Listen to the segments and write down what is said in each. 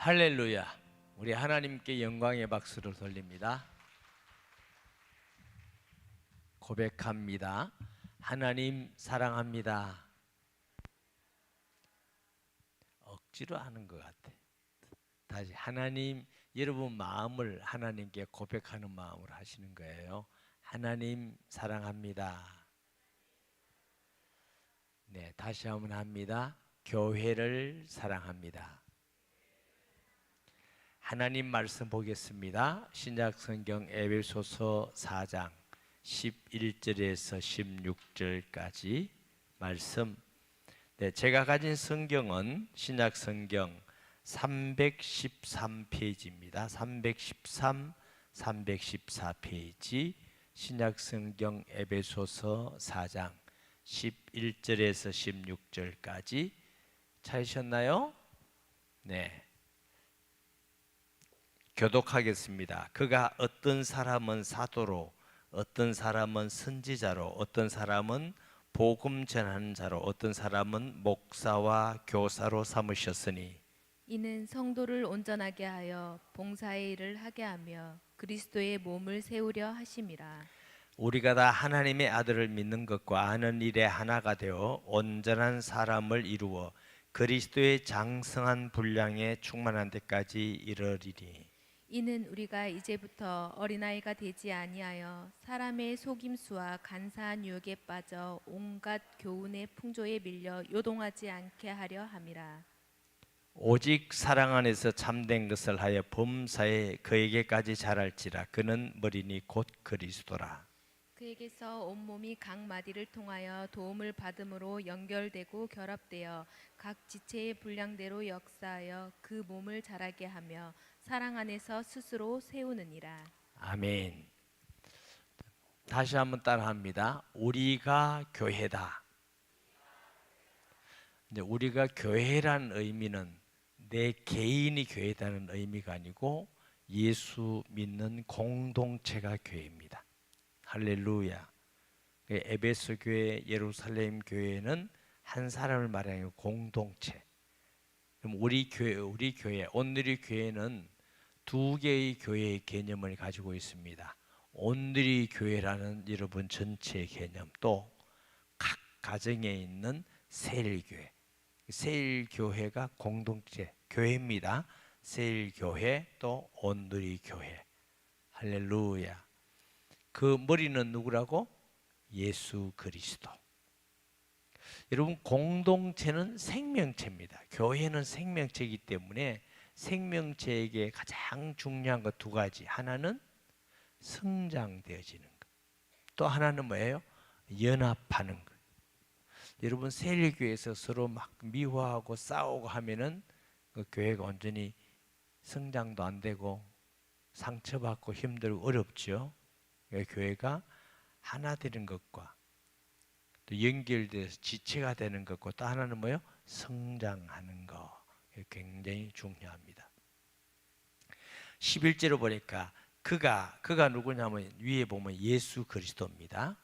할렐루야. 우리 하나님께 영광의 박수를 돌립니다. 고백합니다. 하나님 사랑합니다. 억지로 하는 것 같아. 다시 하나님, 여러분 마음을 하나님께 고백하는 마음으로 하시는 거예요. 하나님 사랑합니다. 네, 다시 한번 합니다. 교회를 사랑합니다. 하나님 말씀 보겠습니다. 신약성경 에베소서 4장 11절에서 16절까지 말씀. 네, 제가 가진 성경은 신약성경 313페이지입니다. 313, 314페이지 신약성경 에베소서 4장 11절에서 16절까지 찾으셨나요? 네. 교독하겠습니다. 그가 어떤 사람은 사도로, 어떤 사람은 선지자로, 어떤 사람은 복음 전하는 자로, 어떤 사람은 목사와 교사로 삼으셨으니 이는 성도를 온전하게 하여 봉사의 일을 하게 하며 그리스도의 몸을 세우려 하심이라. 우리가 다 하나님의 아들을 믿는 것과 아는 일에 하나가 되어 온전한 사람을 이루어 그리스도의 장성한 분량에 충만한 데까지 이르리니 이는 우리가 이제부터 어린아이가 되지 아니하여 사람의 속임수와 간사한 유혹에 빠져 온갖 교훈의 풍조에 밀려 요동하지 않게 하려 함이라. 오직 사랑 안에서 참된 것을 하여 범사에 그에게까지 자랄지라. 그는 머리니 곧 그리스도라. 그에게서 온몸이 각 마디를 통하여 도움을 받음으로 연결되고 결합되어 각 지체의 분량대로 역사하여 그 몸을 자라게 하며 사랑 안에서 스스로 세우느니라. 아멘. 다시 한번 따라합니다. 우리가 교회다. 근데 우리가 교회라는 의미는 내 개인이 교회다는 의미가 아니고 예수 믿는 공동체가 교회입니다. 할렐루야. 에베소 교회, 예루살렘 교회는 한 사람을 말하는 공동체. 그럼 우리 교회, 오늘의 교회는 두 개의 교회의 개념을 가지고 있습니다. 오늘의 교회라는 여러분 전체의 개념, 또 각 가정에 있는 세일교회, 세일교회가 공동체 교회입니다. 세일교회 또 오늘의 교회. 할렐루야. 그 머리는 누구라고? 예수 그리스도. 여러분, 공동체는 생명체입니다. 교회는 생명체이기 때문에 생명체에게 가장 중요한 것 두 가지. 하나는 성장되어지는 것. 또 하나는 뭐예요? 연합하는 것. 여러분, 세일교회에서 서로 막 미워하고 싸우고 하면은 그 교회가 온전히 성장도 안 되고 상처받고 힘들고 어렵죠. 교회가 하나 되는 것과 또 연결돼서 지체가 되는 것과 또 하나는 뭐예요? 성장하는 것. 굉장히 중요합니다. 11절을 보니까 그가 누구냐면 위에 보면 예수 그리스도입니다.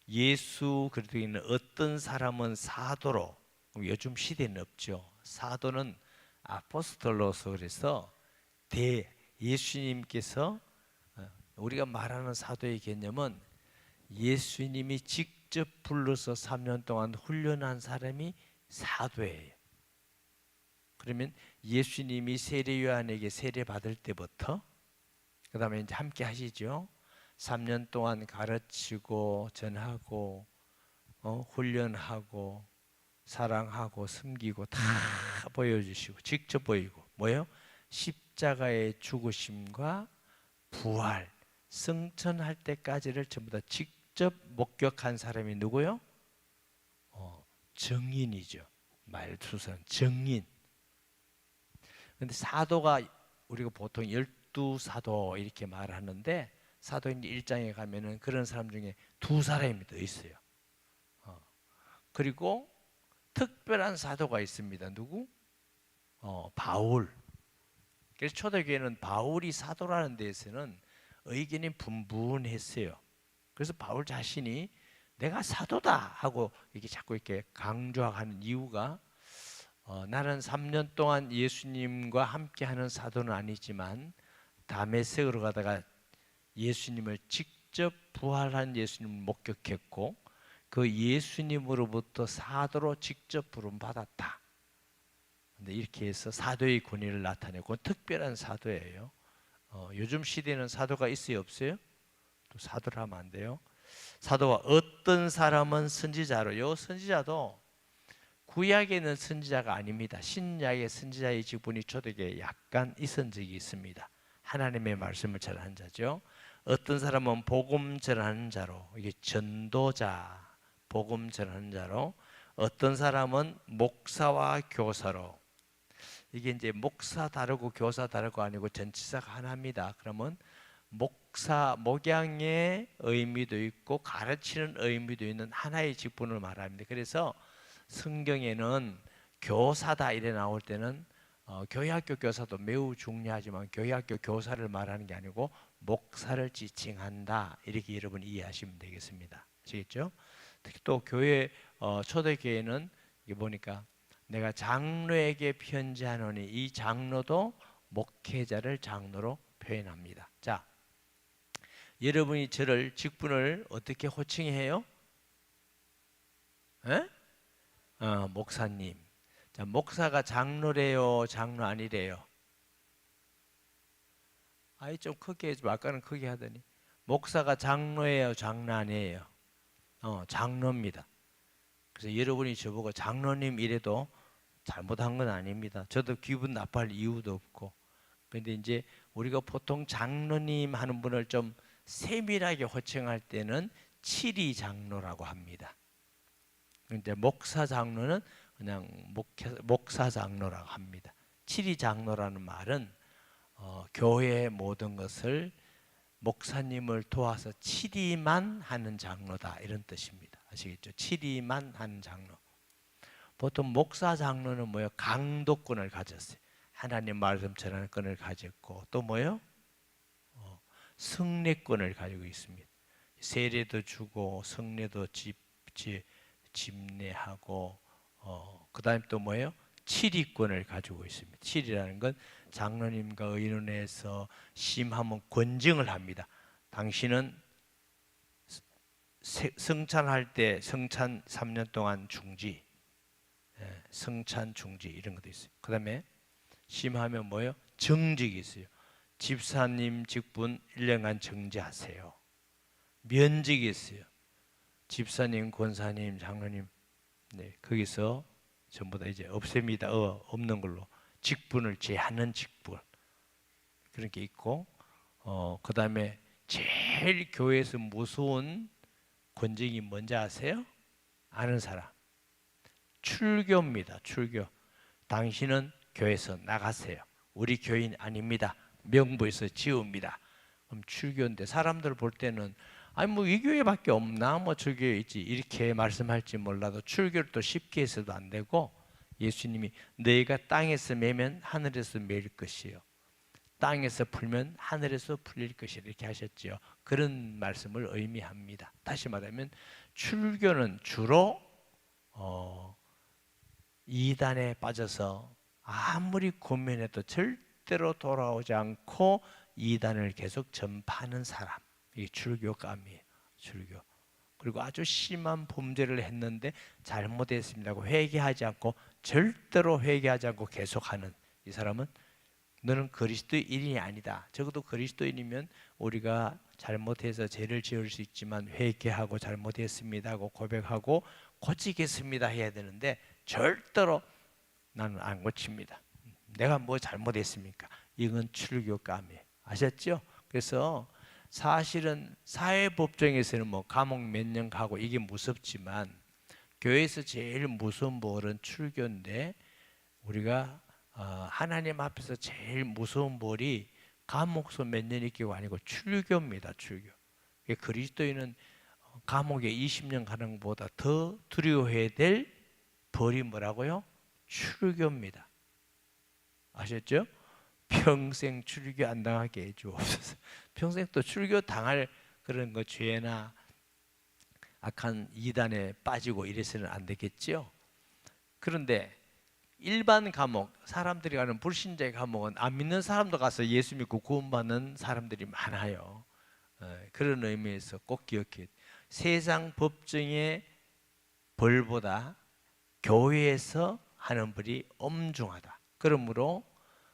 예수 그리스도에는 어떤 사람은 사도로, 요즘 시대는 없죠. 사도는 아포스톨로서 그래서 예수님께서, 우리가 말하는 사도의 개념은 예수님이 직접 불러서 3년 동안 훈련한 사람이 사도예요. 그러면 예수님이 세례 요한에게 세례 받을 때부터 그 다음에 이제 함께 하시죠. 3년 동안 가르치고 전하고 훈련하고 사랑하고 섬기고 다 보여주시고 직접 보이고 뭐예요? 십자가의 죽으심과 부활, 승천할 때까지를 전부 다 직접 목격한 사람이 누구요? 증인이죠. 말투선 증인. 근데 사도가 우리가 보통 12사도 이렇게 말하는데 사도행 1장에 가면은 그런 사람 중에 두 사람이 더 있어요. 그리고 특별한 사도가 있습니다. 누구? 바울. 그래서 초대교회는 바울이 사도라는 데에서는 의견이 분분했어요. 그래서 바울 자신이 내가 사도다 하고 이렇게 자꾸 이렇게 강조하는 이유가 나는 3년 동안 예수님과 함께하는 사도는 아니지만 다메섹으로 가다가 예수님을 직접 부활한 예수님을 목격했고 그 예수님으로부터 사도로 직접 부름 받았다. 근데 이렇게 해서 사도의 권위를 나타내고 특별한 사도예요. 요즘 시대는 사도가 있어요, 없어요? 또 사도를 하면 안 돼요. 사도와 어떤 사람은 선지자로, 요 선지자도 구약에는 선지자가 아닙니다. 신약의 선지자의 직분이 초대교회에 약간 있은 적이 있습니다. 하나님의 말씀을 전하는 자죠. 어떤 사람은 복음 전하는 자로, 이게 전도자, 복음 전하는 자로, 어떤 사람은 목사와 교사로, 이게 이제 목사 다르고 교사 다르고 아니고 전치사가 하나입니다. 그러면 목사, 목양의 의미도 있고 가르치는 의미도 있는 하나의 직분을 말합니다. 그래서 성경에는 교사다 이래 나올 때는 교회학교 교사도 매우 중요하지만 교회학교 교사를 말하는 게 아니고 목사를 지칭한다 이렇게 여러분 이해하시면 되겠습니다. 아시겠죠? 특히 또 교회 초대교회는 이게 보니까 내가 장로에게 편지하노니 이 장로도 목회자를 장로로 표현합니다. 자, 여러분이 저를 직분을 어떻게 호칭해요? 에? 목사님. 자, 목사가 장로래요, 장로 아니래요? 아이 좀 크게 해줘. 아까는 크게 하더니 목사가 장로예요, 장로 아니에요? 장로입니다. 그래서 여러분이 저보고 장로님 이래도 잘못한 건 아닙니다. 저도 기분 나빠할 이유도 없고. 그런데 이제 우리가 보통 장로님 하는 분을 좀 세밀하게 호칭할 때는 칠이 장로라고 합니다. 근데 목사 장로는 그냥 목사 장로라고 합니다. 칠이 장로라는 말은 교회의 모든 것을 목사님을 도와서 칠이만 하는 장로다 이런 뜻입니다. 아시겠죠? 칠이만 하는 장로. 보통 목사 장로는 뭐예요? 강도권을 가졌어요. 하나님 말씀 전하는 권을 가졌고 또 뭐예요? 승례권을 가지고 있습니다. 세례도 주고 성례도 집례하고 그다음에 또 뭐예요? 칠의권을 가지고 있습니다. 칠이라는 건 장로님과 의논해서 심하면 권증을 합니다. 당신은 성찬할 때 성찬 3년 동안 중지, 성찬 중지 이런 것도 있어요. 그다음에 심하면 뭐예요? 정직이 있어요. 집사님 직분 1년간 정지하세요. 면직이 있어요. 집사님, 권사님, 장로님, 네, 거기서 전부 다 이제 없앱니다. 없는 걸로 직분을 제하는 직분 그런 게 있고, 그 다음에 제일 교회에서 무서운 권징이 뭔지 아세요? 아는 사람. 출교입니다. 출교. 당신은 교회에서 나가세요. 우리 교인 아닙니다. 명부에서 지웁니다. 그럼 출교인데 사람들 볼 때는 아니 뭐 이 교회밖에 없나 뭐 저 교회 있지 이렇게 말씀할지 몰라도 출교를 또 쉽게 해서도 안 되고 예수님이 너희가 땅에서 매면 하늘에서 매일 것이요 땅에서 풀면 하늘에서 풀릴 것이라 이렇게 하셨지요. 그런 말씀을 의미합니다. 다시 말하면 출교는 주로 이단에 빠져서 아무리 고민해도 절대로 돌아오지 않고 이단을 계속 전파하는 사람, 이게 출교감이에요. 출교. 그리고 아주 심한 범죄를 했는데 잘못했습니다고 회개하지 않고 절대로 회개하지 않고 계속하는 이 사람은 너는 그리스도인이 아니다. 적어도 그리스도인이면 우리가 잘못해서 죄를 지을 수 있지만 회개하고 잘못했습니다 하고 고백하고 고치겠습니다 해야 되는데 절대로 나는 안 고칩니다. 내가 뭐 잘못했습니까? 이건 출교감이에요. 아셨죠? 그래서 사실은 사회법정에서는 뭐 감옥 몇 년 가고 이게 무섭지만 교회에서 제일 무서운 벌은 출교인데 우리가 하나님 앞에서 제일 무서운 벌이 감옥서 몇 년 있기가 아니고 출교입니다. 출교. 그리스도인은 감옥에 20년 가는 것보다 더 두려워해야 될 벌이 뭐라고요? 출교입니다. 아셨죠? 평생 출교 안 당하게 해주옵소서. 평생 또 출교 당할 그런 거 죄나 악한 이단에 빠지고 이래서는 안 되겠죠. 그런데 일반 감옥, 사람들이 가는 불신자의 감옥은 안 믿는 사람도 가서 예수 믿고 구원받는 사람들이 많아요. 그런 의미에서 꼭 기억해. 세상 법정의 벌보다 교회에서 하는 벌이 엄중하다. 그러므로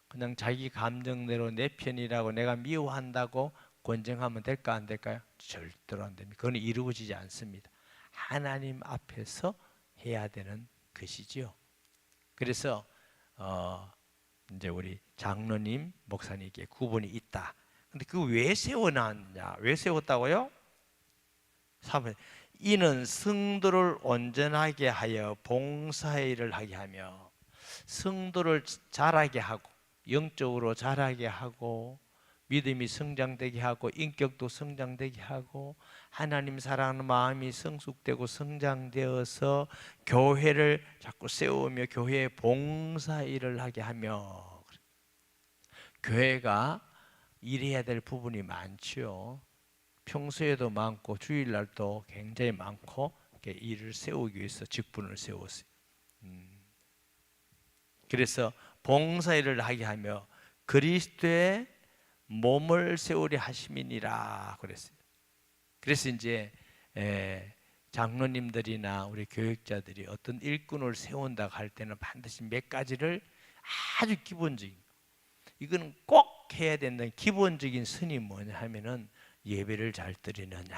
그냥 자기 감정대로 내 편이라고 내가 미워한다고 권정하면 될까 안 될까요? 절대로 안 됩니다. 그건 이루어지지 않습니다. 하나님 앞에서 해야 되는 것이지요. 그래서 이제 우리 장로님, 목사님께 구분이 있다. 근데 그 왜 세워놨냐? 왜 세웠다고요? 3번. 이는 성도를 온전하게 하여 봉사일을 하게 하며 성도를 자라게 하고 영적으로 자라게 하고 믿음이 성장되게 하고 인격도 성장되게 하고 하나님 사랑하는 마음이 성숙되고 성장되어서 교회를 자꾸 세우며 교회의 봉사일을 하게 하며 교회가 일해야 될 부분이 많죠. 평소에도 많고 주일날도 굉장히 많고 일을 세우기 위해서 직분을 세웠어요. 그래서 봉사일을 하게 하며 그리스도의 몸을 세우려 하심이니라 그랬어요. 그래서 이제 장로님들이나 우리 교육자들이 어떤 일꾼을 세운다고 할 때는 반드시 몇 가지를 아주 기본적인, 이거는 꼭 해야 된다는 기본적인 선이 뭐냐 하면은 예배를 잘 드리느냐,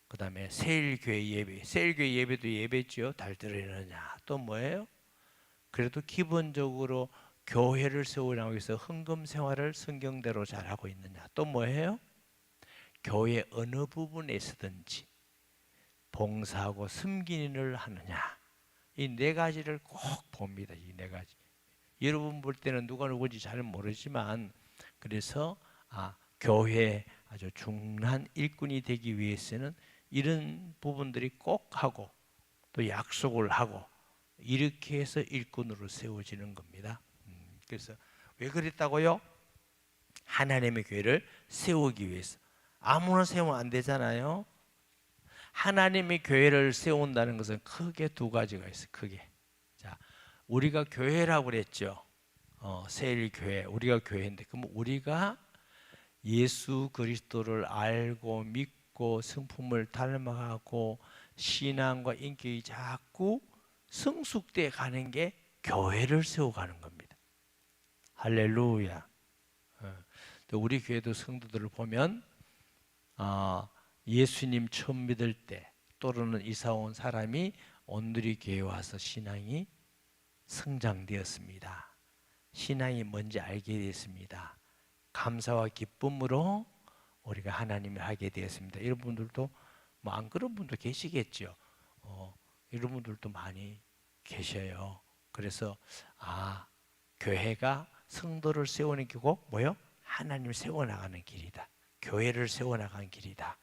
그 다음에 세일교회 예배, 세일교회 예배도 예배죠. 잘 드리느냐, 또 뭐예요? 그래도 기본적으로 교회를 세우려고 해서 헌금 생활을 성경대로 잘하고 있느냐, 또 뭐예요? 교회 어느 부분에서든지 봉사하고 섬기는 일을 하느냐, 이 네 가지를 꼭 봅니다. 이 네 가지. 여러분 볼 때는 누가 누군지 잘 모르지만, 그래서 교회 아주 중요한 일꾼이 되기 위해서는 이런 부분들이 꼭 하고 또 약속을 하고 이렇게 해서 일꾼으로 세워지는 겁니다. 그래서 왜 그랬다고요? 하나님의 교회를 세우기 위해서. 아무나 세우면 안 되잖아요. 하나님의 교회를 세운다는 것은 크게 두 가지가 있어요. 크게. 자, 우리가 교회라고 그랬죠. 세일교회, 우리가 교회인데, 그럼 우리가 예수 그리스도를 알고 믿고 성품을 닮아가고 신앙과 인격이 자꾸 성숙돼 가는 게 교회를 세워가는 겁니다. 할렐루야. 또 우리 교회도 성도들을 보면 예수님 처음 믿을 때 또는 이사 온 사람이 온누리 교회에 와서 신앙이 성장되었습니다. 신앙이 뭔지 알게 됐습니다. 감사와 기쁨으로 우리가 하나님을 하게 되었습니다. 이런 분들도 뭐 안 그런 분도 계시겠죠. 이런 분들도 많이 계셔요. 그래서 교회가 성도를 세우는 길고 뭐요? 하나님을 세워나가는 길이다. 교회를 세워나가는 길이다.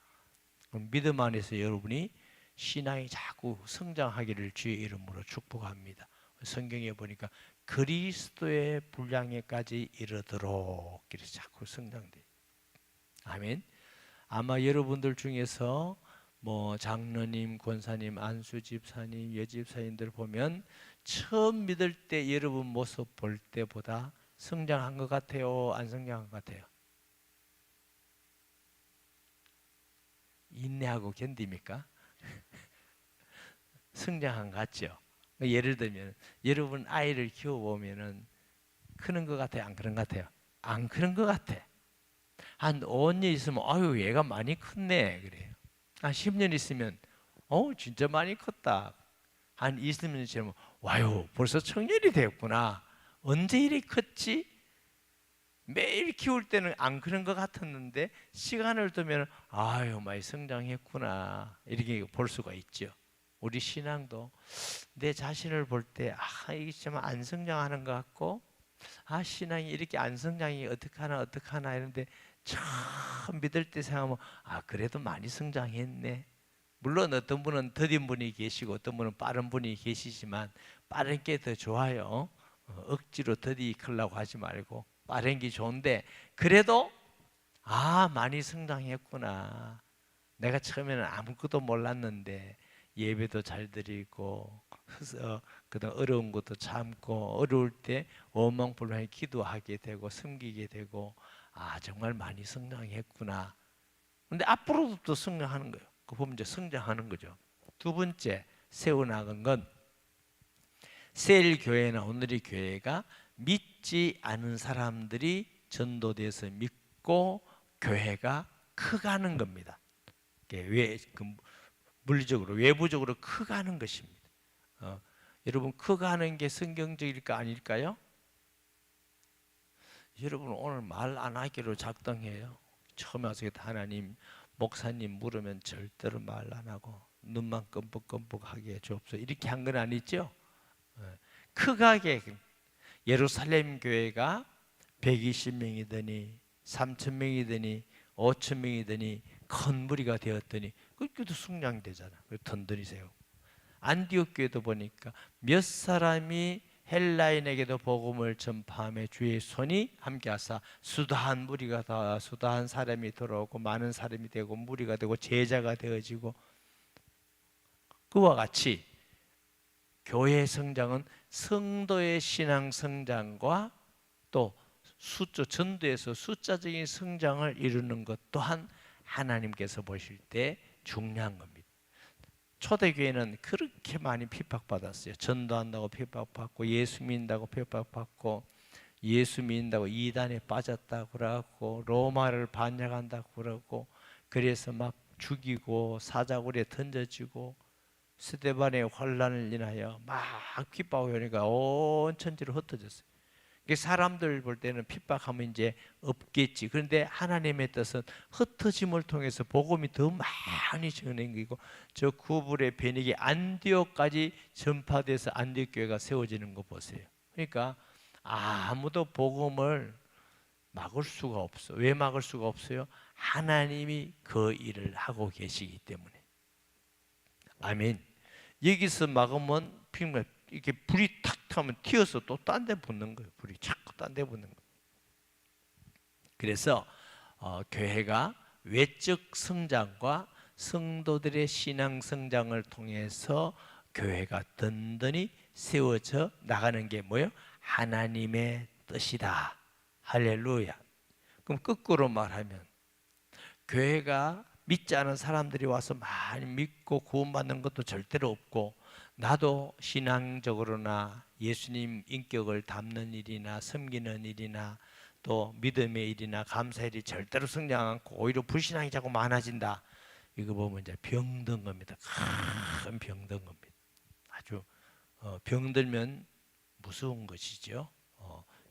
믿음 안에서 여러분이 신앙이 자꾸 성장하기를 주의 이름으로 축복합니다. 성경에 보니까 그리스도의 분량에까지 이르도록 이렇게 자꾸 성장돼. 아멘. 아마 여러분들 중에서 뭐 장로님, 권사님, 안수 집사님, 여집사님들 보면 처음 믿을 때 여러분 모습 볼 때보다 성장한 것 같아요? 안 성장한 것 같아요? 인내하고 견딥니까? 성장한 것 같죠? 예를 들면 여러분 아이를 키워보면은 크는 것 같아요? 안 크는 것 같아요? 안 크는 것 같아. 한 5년 있으면 아유 얘가 많이 컸네 그래요. 한 10년 있으면 진짜 많이 컸다. 한 20년 지나면 와요 벌써 청년이 되었구나. 언제 이리 컸지? 매일 키울 때는 안 그런 것 같았는데 시간을 두면 아유 많이 성장했구나 이렇게 볼 수가 있죠. 우리 신앙도 내 자신을 볼 때 이게 좀 안 성장하는 것 같고 신앙이 이렇게 안 성장이 어떡하나 이런데 처음 믿을 때 생각하면 그래도 많이 성장했네. 물론 어떤 분은 더딘 분이 계시고 어떤 분은 빠른 분이 계시지만 빠른 게 더 좋아요. 억지로 더디 크려고 하지 말고 빠른 게 좋은데 그래도 많이 성장했구나. 내가 처음에는 아무것도 몰랐는데 예배도 잘 드리고 그다음 어려운 것도 참고 어려울 때 원망불만하게 기도하게 되고 섬기게 되고 정말 많이 성장했구나. 근데 앞으로도 또 성장하는 거예요. 그 보면 이제 성장하는 거죠. 두 번째 세워나간 건 세일 교회나 오늘의 교회가 믿지 않은 사람들이 전도돼서 믿고 교회가 커가는 겁니다. 물리적으로 외부적으로 커가는 것입니다. 여러분 커가는 게 성경적일까 아닐까요? 여러분 오늘 말 안 하기로 작정해요. 처음에 와서 하나님 목사님 물으면 절대로 말 안 하고 눈만 끔뻑끔뻑하게 해주옵소서 이렇게 한 건 아니죠? 크게 예루살렘 교회가 120명이더니 3,000명이더니 5,000명이더니 큰 무리가 되었더니 그것도 성장되잖아. 든든히 세우고 안디옥 교회도 보니까 몇 사람이 헬라인에게도 복음을 전파하며 주의 손이 함께하사 수다한 무리가 다 수다한 사람이 들어오고 많은 사람이 되고 무리가 되고 제자가 되어지고 그와 같이 교회의 성장은 성도의 신앙 성장과 또 전도에서 숫자적인 성장을 이루는 것 또한 하나님께서 보실 때 중요한 겁니다. 초대교회는 그렇게 많이 핍박받았어요. 전도한다고 핍박받고 예수 믿는다고 핍박받고 예수 믿는다고 이단에 빠졌다고 그러고 로마를 반역한다고 그러고 그래서 막 죽이고 사자굴에 던져지고 스데반의 환란을 인하여 막 핍박하고 하니까 온 천지로 흩어졌어요. 사람들 볼 때는 핍박하면 이제 없겠지. 그런데 하나님의 뜻은 흩어짐을 통해서 복음이 더 많이 전해지고 저 구불의 베닉이 안디옥까지 전파돼서 안디옥 교회가 세워지는 거 보세요. 그러니까 아무도 복음을 막을 수가 없어. 왜 막을 수가 없어요? 하나님이 그 일을 하고 계시기 때문에. 아멘. 여기서 막으면 이렇게 불이 탁 타면 튀어서 또 딴 데 붙는 거예요. 불이 자꾸 딴 데 붙는 거예요. 그래서 교회가 외적 성장과 성도들의 신앙 성장을 통해서 교회가 든든히 세워져 나가는 게 뭐예요? 하나님의 뜻이다. 할렐루야. 그럼 거꾸로 말하면 교회가 믿지 않은 사람들이 와서 많이 믿고 구원받는 것도 절대로 없고 나도 신앙적으로나 예수님 인격을 담는 일이나 섬기는 일이나 또 믿음의 일이나 감사의 일이 절대로 성장 않고 오히려 불신앙이 자꾸 많아진다. 이거 보면 이제 병든 겁니다. 큰 병든 겁니다. 아주 병들면 무서운 것이죠.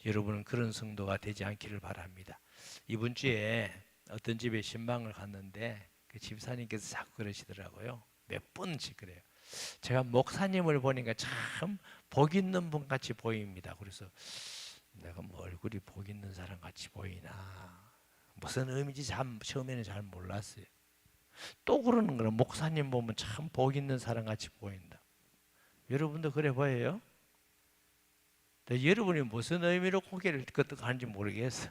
여러분은 그런 성도가 되지 않기를 바랍니다. 이번 주에 어떤 집에 신방을 갔는데 그 집사님께서 자꾸 그러시더라고요. 몇 번씩 그래요. 제가 목사님을 보니까 참 복 있는 분 같이 보입니다. 그래서 내가 뭐 얼굴이 복 있는 사람 같이 보이나 무슨 의미인지 처음에는 잘 몰랐어요. 또 그러는 거는 목사님 보면 참 복 있는 사람 같이 보인다. 여러분도 그래 보여요? 여러분이 무슨 의미로 고개를 끄덕하는지 모르겠어.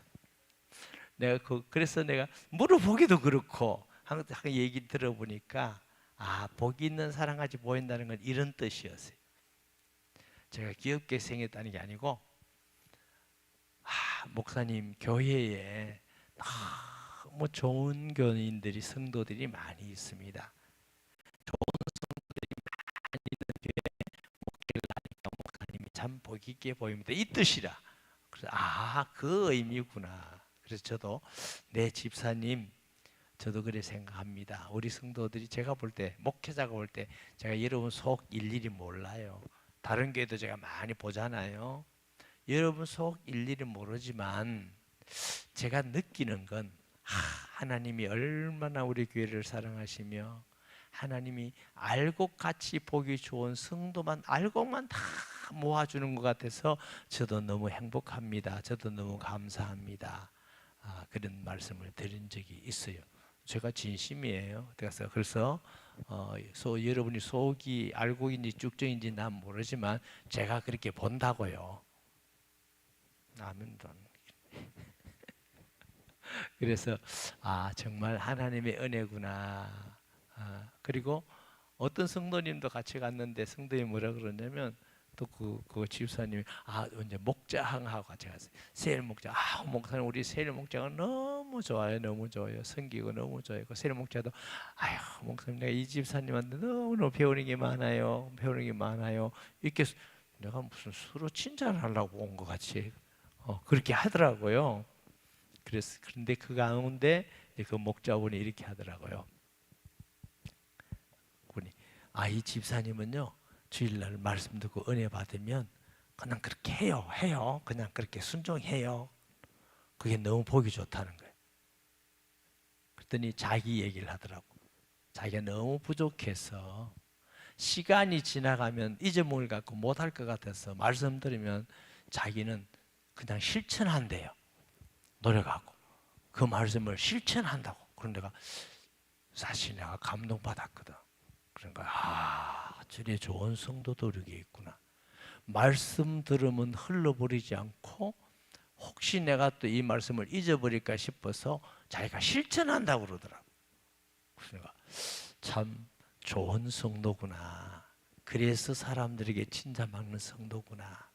그래서 내가 물어보기도 그렇고 항상 얘기 들어보니까 복이 있는 사람같이 보인다는 건 이런 뜻이었어요. 제가 귀엽게 생겼다는 게 아니고 목사님 교회에 너무 좋은 교인들이 성도들이 많이 있습니다. 좋은 성도들이 많이 있는 교회에 목회를 하니까 목사님이 참 복 있게 보입니다. 이 뜻이라. 그래서 그 의미구나. 그래서 저도 내 집사님 저도 그래 생각합니다. 우리 성도들이 제가 볼 때 목회자가 볼 때 제가 여러분 속 일일이 몰라요. 다른 교회도 제가 많이 보잖아요. 여러분 속 일일이 모르지만 제가 느끼는 건 하나님이 얼마나 우리 교회를 사랑하시며 하나님이 알고 같이 보기 좋은 성도만 알고만 다 모아주는 것 같아서 저도 너무 행복합니다. 저도 너무 감사합니다. 그런 말씀을 드린 적이 있어요. 제가 진심이에요. 그래서 여러분이 속이 알고 있는지 쭉정인지 난 모르지만 제가 그렇게 본다고요. 아멘. 그래서 정말 하나님의 은혜구나. 그리고 어떤 성도님도 같이 갔는데 성도님 뭐라 그러냐면 또 그 집사님이 이제 목장하고 같이 갔어요. 세일 목장. 목사님 우리 세일 목장은 너무 좋아요, 너무 좋아요. 섬기고 너무 좋아요. 그 세일 목장도 목사님 내가 이 집사님한테 너무 배우는 게 많아요, 배우는 게 많아요. 이렇게 내가 무슨 서로 칭찬하려고 온 것 같이 그렇게 하더라고요. 그런데 그 가운데 그 목자분이 이렇게 하더라고요. 이 집사님은요 주일날 말씀 듣고 은혜 받으면 그냥 그렇게 해요. 그냥 그렇게 순종해요. 그게 너무 보기 좋다는 거예요. 그랬더니 자기 얘기를 하더라고. 자기가 너무 부족해서 시간이 지나가면 잊어먹을 것 같고 못할 것 같아서 말씀 들으면 자기는 그냥 실천한대요. 노력하고 그 말씀을 실천한다고. 그런 데가 사실 내가 감동받았거든. 그러니까 저리 좋은 성도도 이렇게 있구나. 말씀 들으면 흘러버리지 않고 혹시 내가 또 이 말씀을 잊어버릴까 싶어서 자기가 실천한다고 그러더라고. 그러니까 참 좋은 성도구나. 그래서 사람들에게 칭찬받는 성도구나.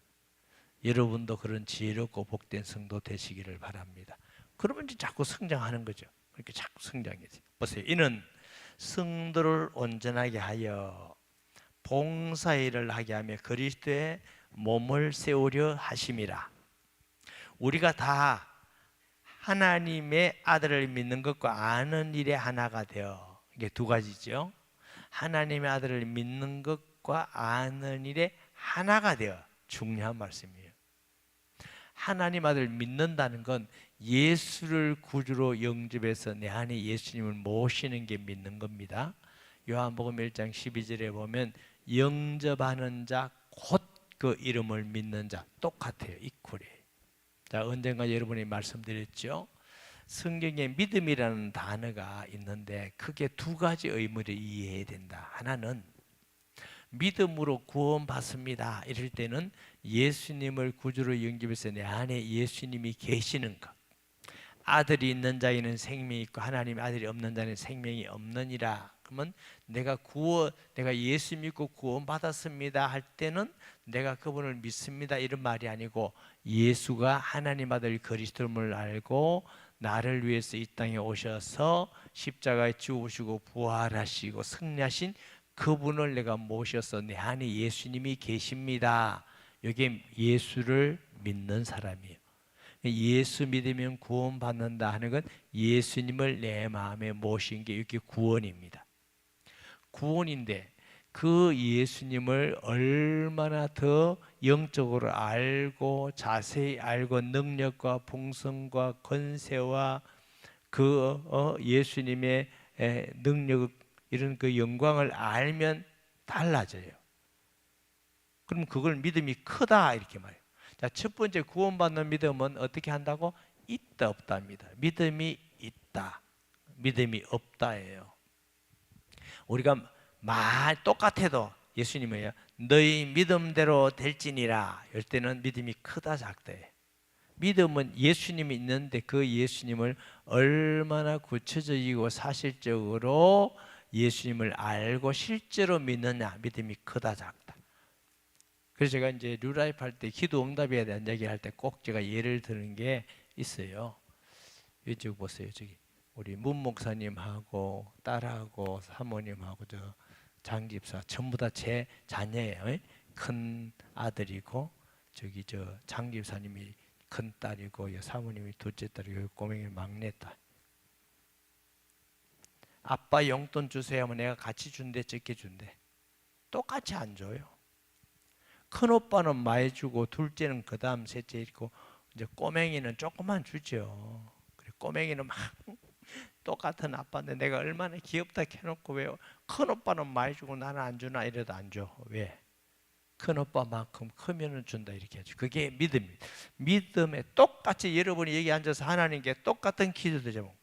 여러분도 그런 지혜롭고 복된 성도 되시기를 바랍니다. 그러면 이제 자꾸 성장하는 거죠. 그렇게 자꾸 성장해요. 보세요. 이는 성도를 온전하게 하여 봉사일을 하게 하며 그리스도의 몸을 세우려 하심이라. 우리가 다 하나님의 아들을 믿는 것과 아는 일에 하나가 되어, 이게 두 가지죠. 하나님의 아들을 믿는 것과 아는 일에 하나가 되어, 중요한 말씀이에요. 하나님 아들을 믿는다는 건 예수를 구주로 영접해서 내 안에 예수님을 모시는 게 믿는 겁니다. 요한복음 1장 12절에 보면 영접하는 자 곧 그 이름을 믿는 자, 똑같아요. 이퀄이에요. 자, 언젠가 여러분이 말씀드렸죠. 성경에 믿음이라는 단어가 있는데 크게 두 가지 의미를 이해해야 된다. 하나는 믿음으로 구원받습니다 이럴 때는 예수님을 구주로 영접해서 내 안에 예수님이 계시는 것. 아들이 있는 자에는 생명이 있고 하나님의 아들이 없는 자는 생명이 없느니라. 그러면 내가 예수 믿고 구원받았습니다 할 때는 내가 그분을 믿습니다 이런 말이 아니고 예수가 하나님 아들 그리스도를 알고 나를 위해서 이 땅에 오셔서 십자가에 죽으시고 부활하시고 승리하신 그분을 내가 모셔서 내 안에 예수님이 계십니다. 이게 예수를 믿는 사람이에요. 예수 믿으면 구원받는다 하는 건 예수님을 내 마음에 모신 게 이렇게 구원입니다. 구원인데 그 예수님을 얼마나 더 영적으로 알고 자세히 알고 능력과 풍성과 권세와 그 예수님의 능력 이런 그 영광을 알면 달라져요. 그럼 그걸 믿음이 크다 이렇게 말해요. 자, 첫 번째 구원받는 믿음은 어떻게 한다고? 있다 없다입니다. 믿음이 있다, 믿음이 없다예요. 우리가 똑같아도 예수님이에요. 너희 믿음대로 될지니라 이럴 때는 믿음이 크다 작다. 믿음은 예수님이 있는데 그 예수님을 얼마나 구체적이고 사실적으로 예수님을 알고 실제로 믿느냐, 믿음이 크다 작다. 그래서 제가 이제 뉴라이프 할 때 기도 응답에 대한 얘기할 때 꼭 제가 예를 드는 게 있어요. 이쪽 보세요. 저기 우리 문 목사님하고 딸하고 사모님하고 저 장집사 전부 다 제 자녀예요. 큰 아들이고 저기 저 장집사님이 큰 딸이고 사모님이 둘째 딸이고 꼬맹이 막내 딸. 아빠 용돈 주세요 하면 내가 같이 준대 적게 준대. 똑같이 안 줘요. 큰 오빠는 많이 주고 둘째는 그 다음 셋째 있고 이제 꼬맹이는 조금만 주죠. 그래, 꼬맹이는 막 똑같은 아빠인데 내가 얼마나 귀엽다 해놓고 왜 큰 오빠는 많이 주고 나는 안 주나 이래도 안 줘. 왜? 큰 오빠만큼 크면은 준다 이렇게 하죠. 그게 믿음입니다. 믿음에 똑같이 여러분이 여기 앉아서 하나님께 똑같은 기도도 제목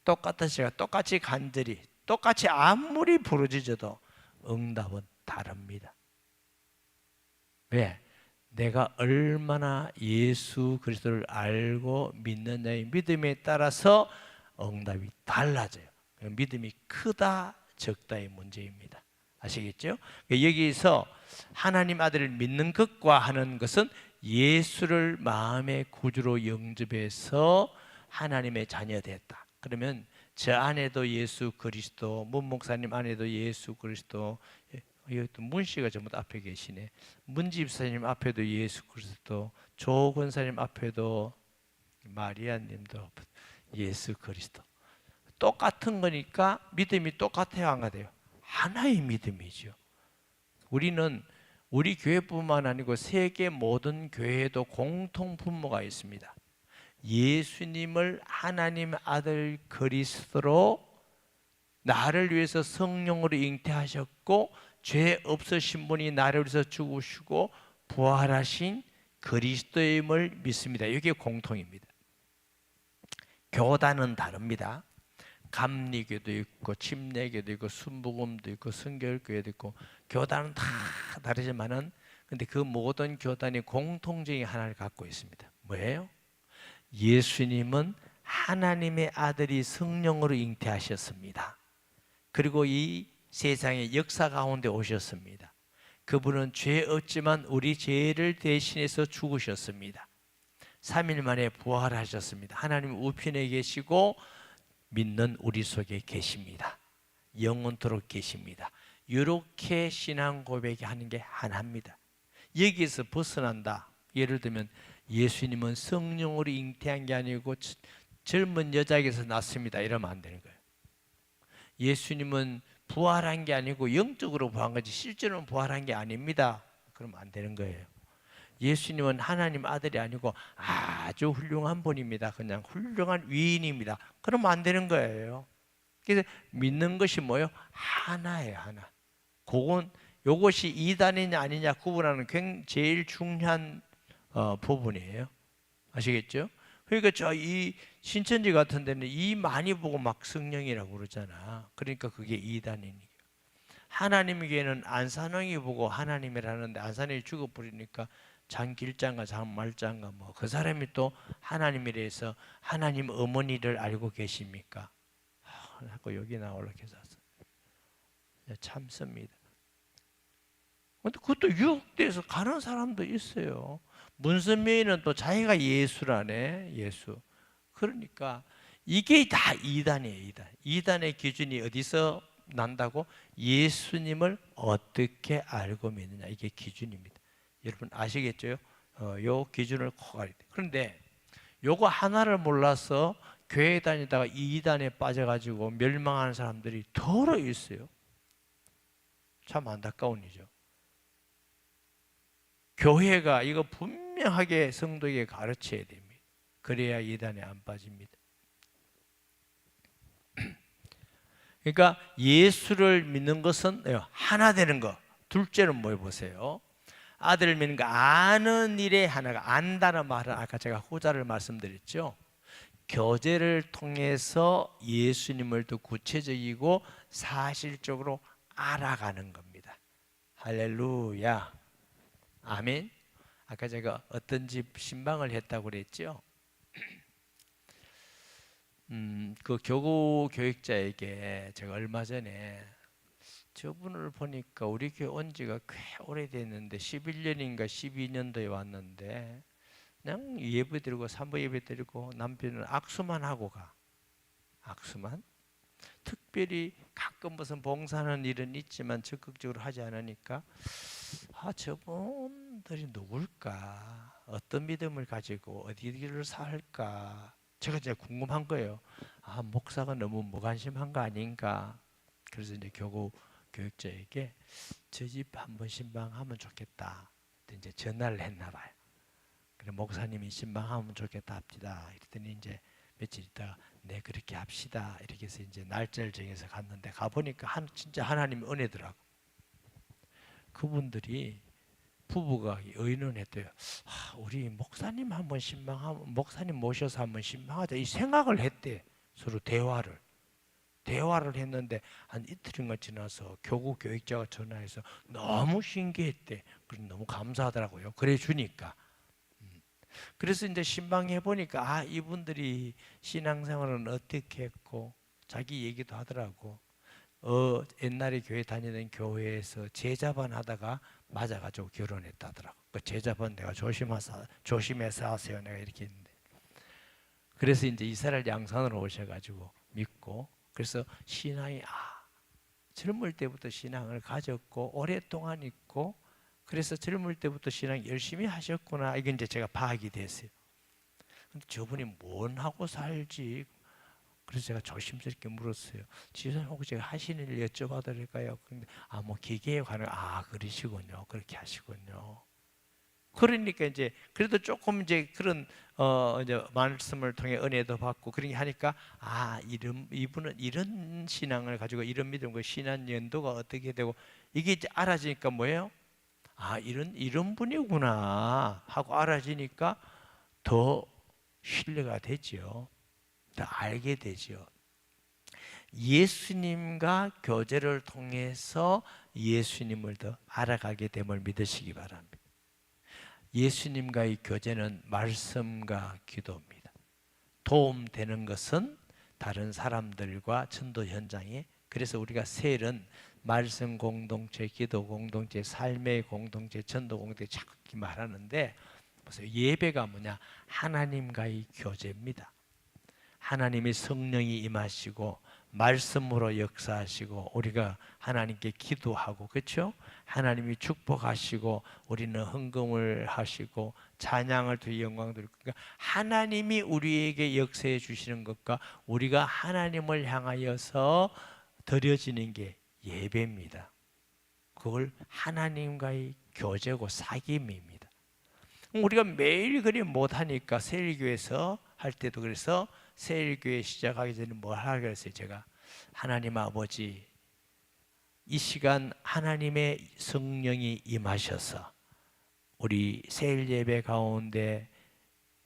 똑같은 시간 똑같이 간절히 똑같이 아무리 부르짖어도 응답은 다릅니다. 왜? 내가 얼마나 예수 그리스도를 알고 믿느냐의 믿음에 따라서 응답이 달라져요. 믿음이 크다 적다의 문제입니다. 아시겠죠? 여기서 하나님 아들을 믿는 것과 하는 것은 예수를 마음의 구주로 영접해서 하나님의 자녀 됐다. 그러면 저 안에도 예수 그리스도, 문 목사님 안에도 예수 그리스도, 여기 또 문 씨가 전부 다 앞에 계시네. 문 집사님 앞에도 예수 그리스도, 조 권사님 앞에도 마리아님도 예수 그리스도. 똑같은 거니까 믿음이 똑같아야 안 돼요. 하나의 믿음이죠. 우리는 우리 교회뿐만 아니고 세계 모든 교회에도 공통 분모가 있습니다. 예수님을 하나님 아들 그리스도로 나를 위해서 성령으로 잉태하셨고 죄 없으신 분이 나를 위해서 죽으시고 부활하신 그리스도임을 믿습니다. 이게 공통입니다. 교단은 다릅니다. 감리교도 있고 침례교도 있고 순복음도 있고 순결교회도 있고 교단은 다 다르지만은 근데 그 모든 교단이 공통적인 하나를 갖고 있습니다. 뭐예요? 예수님은 하나님의 아들이 성령으로 잉태하셨습니다. 그리고 이 세상의 역사 가운데 오셨습니다. 그분은 죄 없지만 우리 죄를 대신해서 죽으셨습니다. 3일 만에 부활하셨습니다. 하나님 우편에 계시고 믿는 우리 속에 계십니다. 영원토록 계십니다. 이렇게 신앙 고백이 하는 게 하나입니다. 여기에서 벗어난다. 예를 들면 예수님은 성령으로 잉태한 게 아니고 젊은 여자에게서 났습니다. 이러면 안 되는 거예요. 예수님은 부활한 게 아니고 영적으로 부활한 거지 실제로는 부활한 게 아닙니다. 그러면 안 되는 거예요. 예수님은 하나님 아들이 아니고 아주 훌륭한 분입니다. 그냥 훌륭한 위인입니다. 그러면 안 되는 거예요. 그래서 믿는 것이 뭐예요? 하나예요, 하나. 요것이 이단이냐 아니냐 구분하는 제일 중요한 부분이에요. 아시겠죠? 그러니까 저 이 신천지 같은 데는 이 많이 보고 막 성령이라고 그러잖아. 그러니까 그게 이단이니까. 하나님에게는 안산홍이 보고 하나님이라는데 안산홍이 죽어버리니까 장길장과 장말장과 뭐 그 사람이 또 하나님에 대해서 하나님 어머니를 알고 계십니까? 자꾸 여기 나오려고 해서 참습니다. 근데 그것도 유혹돼서 가는 사람도 있어요. 문선명이는 또 자기가 예수라네, 예수. 그러니까 이게 다 이단이에요, 이단. 이단의 기준이 어디서 난다고? 예수님을 어떻게 알고 믿느냐, 이게 기준입니다. 여러분 아시겠죠? 요 기준을 꼭 알아야 돼요. 그런데 요거 하나를 몰라서 교회 다니다가 이단에 빠져가지고 멸망하는 사람들이 더러 있어요. 참 안타까운 일이죠. 교회가 이거 분명하게 성도에게 가르쳐야 됩니다. 그래야 이단에 안 빠집니다. 그러니까 예수를 믿는 것은 하나 되는 것. 둘째는 뭘 보세요? 아들을 믿는 거 아는 일에 하나가 안다는 말은 아까 제가 후자를 말씀드렸죠. 교제를 통해서 예수님을 더 구체적이고 사실적으로 알아가는 겁니다. 할렐루야. 아멘. 아까 제가 어떤 집 신방을 했다고 그랬죠. 그 교구 교육자에게 제가 얼마 전에 저분을 보니까 우리 교회 온 지가 꽤 오래됐는데 11년인가 12년도에 왔는데 그냥 예배 드리고 산부 예배 드리고 남편은 악수만 하고 가. 악수만. 특별히 가끔 무슨 봉사하는 일은 있지만 적극적으로 하지 않으니까 저분들이 누굴까? 어떤 믿음을 가지고 어디를 살까? 제가 이제 궁금한 거예요. 목사가 너무 무관심한 거 아닌가? 그래서 이제 교구 교육자에게 저 집 한번 신방하면 좋겠다. 이제 전화를 했나 봐요. 그래 목사님이 신방하면 좋겠다 합시다. 이랬더니 이제 며칠 있다가 네 그렇게 합시다. 이렇게 해서 이제 날짜를 정해서 갔는데 가보니까 진짜 하나님의 은혜더라고. 그분들이 부부가 의논했대요. 우리 목사님 한번 신방하면 목사님 모셔서 한번 신방하자 이 생각을 했대. 서로 대화를 했는데 한 이틀인가 지나서 교구 교육자가 전화해서 너무 신기했대. 그래서 너무 감사하더라고요. 그래 주니까. 그래서 이제 신방해 보니까 이분들이 신앙생활은 어떻게 했고 자기 얘기도 하더라고. 옛날에 교회 다니던 교회에서 제자반 하다가 맞아가지고 결혼했다더라고. 그 제자반 내가 조심해서 하세요. 내가 이렇게 했는데. 그래서 이제 이스라엘 양산으로 오셔가지고 믿고, 그래서 신앙이 젊을 때부터 신앙을 가졌고 오랫동안 있고, 그래서 젊을 때부터 신앙 열심히 하셨구나, 이건 이제 제가 파악이 됐어요. 근데 저분이 뭔 하고 살지? 그래서 제가 조심스럽게 물었어요. 지사님 혹시 제가 하시는 일 여쭤봐도 될까요? 근데 뭐 기계에 관한, 그러시군요. 그렇게 하시군요. 그러니까 이제 그래도 조금 이제 그런 이제 말씀을 통해 은혜도 받고 그런 게 하니까, 이분은 이런 신앙을 가지고 이런 믿음과 신앙 연도가 어떻게 되고, 이게 이제 알아지니까 뭐예요? 이런 분이구나 하고 알아지니까 더 신뢰가 되지요. 더 알게 되지요. 예수님과 교제를 통해서 예수님을 더 알아가게 됨을 믿으시기 바랍니다. 예수님과의 교제는 말씀과 기도입니다. 도움되는 것은 다른 사람들과 전도 현장에, 그래서 우리가 셀은 말씀 공동체, 기도 공동체, 삶의 공동체, 전도 공동체 자꾸 말하는데, 보세요. 예배가 뭐냐? 하나님과의 교제입니다. 하나님의 성령이 임하시고 말씀으로 역사하시고 우리가 하나님께 기도하고, 그렇죠? 하나님이 축복하시고 우리는 헌금을 하시고 찬양을 통해 영광 드리고, 그러니까 하나님이 우리에게 역사해 주시는 것과 우리가 하나님을 향하여서 드려지는 게 예배입니다. 그걸 하나님과의 교제고 사귐입니다. 우리가 매일 그리 못하니까 세일교에서 할 때도, 그래서 세일교회 시작하기 전에 뭘 하라 그랬어요. 제가 하나님 아버지, 이 시간 하나님의 성령이 임하셔서 우리 세일 예배 가운데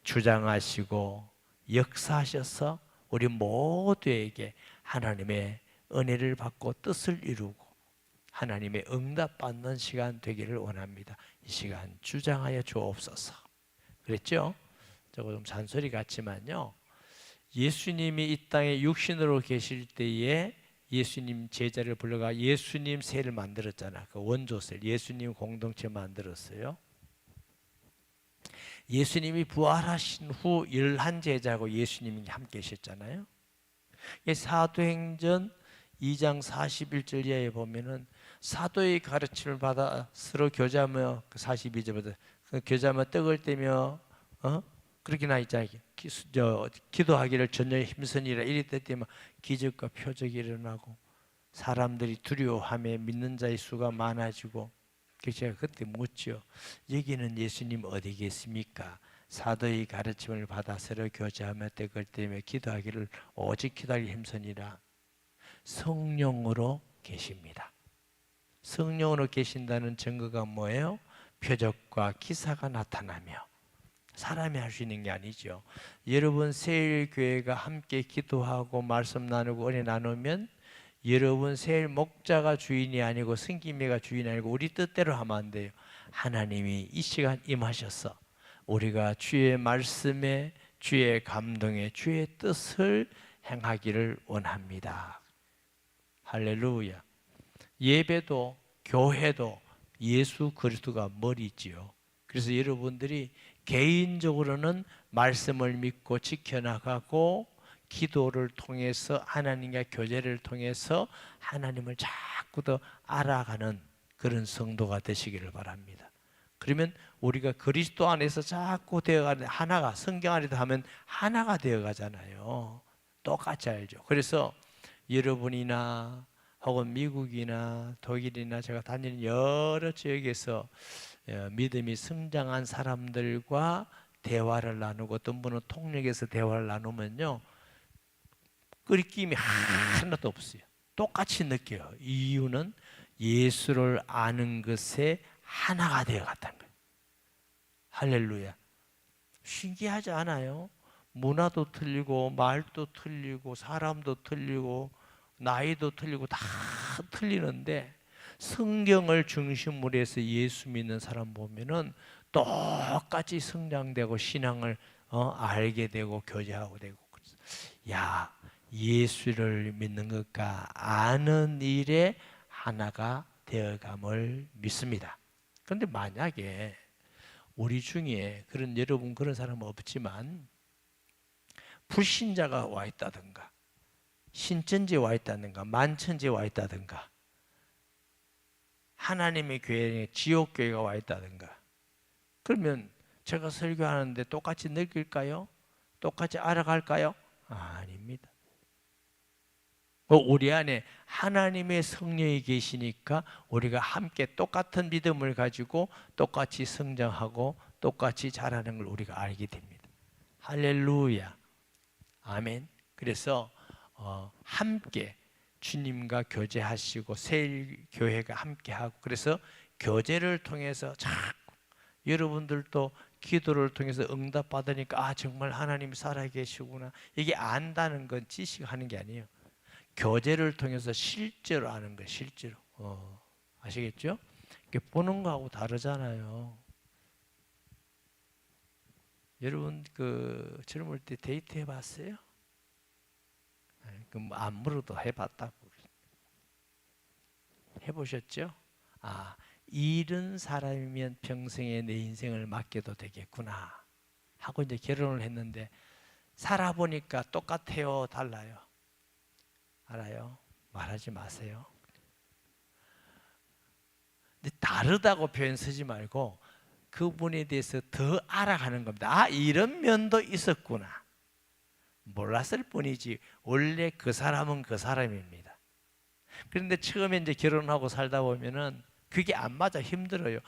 주장하시고 역사하셔서 우리 모두에게 하나님의 은혜를 받고 뜻을 이루고 하나님의 응답받는 시간 되기를 원합니다. 이 시간 주장하여 주옵소서. 그랬죠? 저거 좀 잔소리 같지만요, 예수님이 이 땅에 육신으로 계실 때에 예수님 제자를 불러가 예수님 세를 만들었잖아. 그 원조세, 예수님 공동체 만들었어요. 예수님이 부활하신 후 11제자고 예수님이 함께 계셨잖아요. 사도행전 2장 41절 이하에 보면은 사도의 가르침을 받아 서로 교제하며, 42절부터 교제하며 떡을 떼며 그렇게 나 있잖아요. 기도하기를 전혀 힘쓰니라. 이랬을 때만 기적과 표적이 일어나고 사람들이 두려워하며 믿는 자의 수가 많아지고, 제가 그때 묻죠. 여기는 예수님 어디 계십니까? 사도의 가르침을 받아 서로 교제하며 떡을 떼며 기도하기를 오직 기도하기 힘쓰니라. 성령으로 계십니다. 성령으로 계신다는 증거가 뭐예요? 표적과 기사가 나타나며. 사람이 할 수 있는 게 아니죠. 여러분 세일교회가 함께 기도하고 말씀 나누고 은혜 나누면 여러분 세일 목자가 주인이 아니고 승기매가 주인이 아니고 우리 뜻대로 하면 안 돼요. 하나님이 이 시간 임하셔서 우리가 주의 말씀에, 주의 감동에, 주의 뜻을 행하기를 원합니다. 할렐루야. 예배도 교회도 예수 그리스도가 머리지요. 그래서 여러분들이 개인적으로는 말씀을 믿고 지켜나가고 기도를 통해서 하나님과 교제를 통해서 하나님을 자꾸 더 알아가는 그런 성도가 되시기를 바랍니다. 그러면 우리가 그리스도 안에서 자꾸 되어가는 하나가, 성경 안에도 하면 하나가 되어가잖아요. 똑같이 알죠. 그래서 여러분이나 혹은 미국이나 독일이나 제가 다니는 여러 지역에서 믿음이 성장한 사람들과 대화를 나누고 어떤 분은 통역에서 대화를 나누면요, 끓임이 하나도 없어요. 똑같이 느껴요. 이유는 예수를 아는 것에 하나가 되어 갔다는 거예요. 할렐루야. 신기하지 않아요? 문화도 틀리고 말도 틀리고 사람도 틀리고 나이도 틀리고 다 틀리는데 성경을 중심으로 해서 예수 믿는 사람 보면은 똑같이 성장되고 신앙을 알게 되고 교제하고 되고. 야, 예수를 믿는 것과 아는 일에 하나가 되어감을 믿습니다. 그런데 만약에 우리 중에 여러분 그런 사람은 없지만 불신자가 와 있다든가 신천지에 와 있다든가 만천지에 와 있다든가 하나님의 교회에 지옥교회가 와 있다든가 그러면 제가 설교하는데 똑같이 느낄까요? 똑같이 알아갈까요? 아닙니다. 우리 안에 하나님의 성령이 계시니까 우리가 함께 똑같은 믿음을 가지고 똑같이 성장하고 똑같이 자라는 걸 우리가 알게 됩니다. 할렐루야. 아멘. 그래서 함께 주님과 교제하시고 새일교회가 함께하고 그래서 교제를 통해서 자꾸 여러분들도 기도를 통해서 응답받으니까 정말 하나님 살아계시구나 이게 안다는 건 지식하는 게 아니에요. 교제를 통해서 실제로 아는 거예요. 실제로. 아시겠죠? 보는 거하고 다르잖아요. 여러분 젊을 때 데이트 해봤어요? 그럼 안 물어도 해봤다고. 해보셨죠? 이런 사람이면 평생에 내 인생을 맡겨도 되겠구나 하고 이제 결혼을 했는데 살아보니까 똑같아요, 달라요? 알아요? 말하지 마세요. 근데 다르다고 표현 쓰지 말고 그분에 대해서 더 알아가는 겁니다. 이런 면도 있었구나. 몰랐을 뿐이지 원래 그 사람은 그 사람입니다. 그런데 처음에 이제 결혼하고 살다 보면은 그게 안 맞아 힘들어요.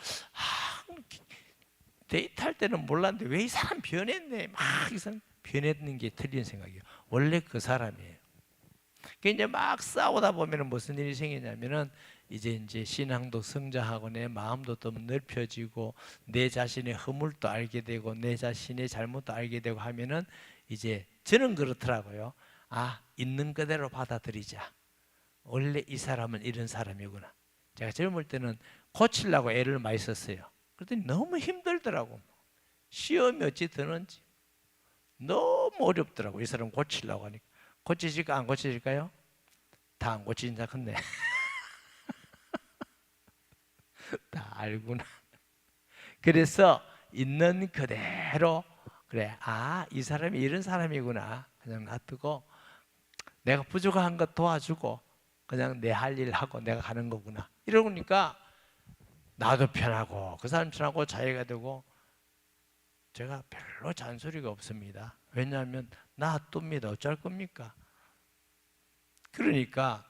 데이트할 때는 몰랐는데 왜 이 사람 변했네. 막 이 사람 변했는 게 틀린 생각이에요. 원래 그 사람이에요. 이제 막 싸우다 보면은 무슨 일이 생기냐면은 이제 신앙도 성장하고 내 마음도 더 넓혀지고 내 자신의 허물도 알게 되고 내 자신의 잘못도 알게 되고 하면은 이제 저는 그렇더라고요. 있는 그대로 받아들이자. 원래 이 사람은 이런 사람이구나. 제가 젊을 때는 고치려고 애를 많이 썼어요. 그랬더니 너무 힘들더라고. 시험이 어찌 드는지 너무 어렵더라고. 이 사람 고치려고 하니까. 고치실까 안 고치실까요? 다 안 고치진다 근데 다 알구나. 그래서 있는 그대로 그래 이 사람이 이런 사람이구나 그냥 놔두고 내가 부족한 것 도와주고 그냥 내 할 일 하고 내가 가는 거구나 이러니까 나도 편하고 그 사람 편하고 자유가 되고 제가 별로 잔소리가 없습니다. 왜냐하면 놔둡니다. 어쩔 겁니까? 그러니까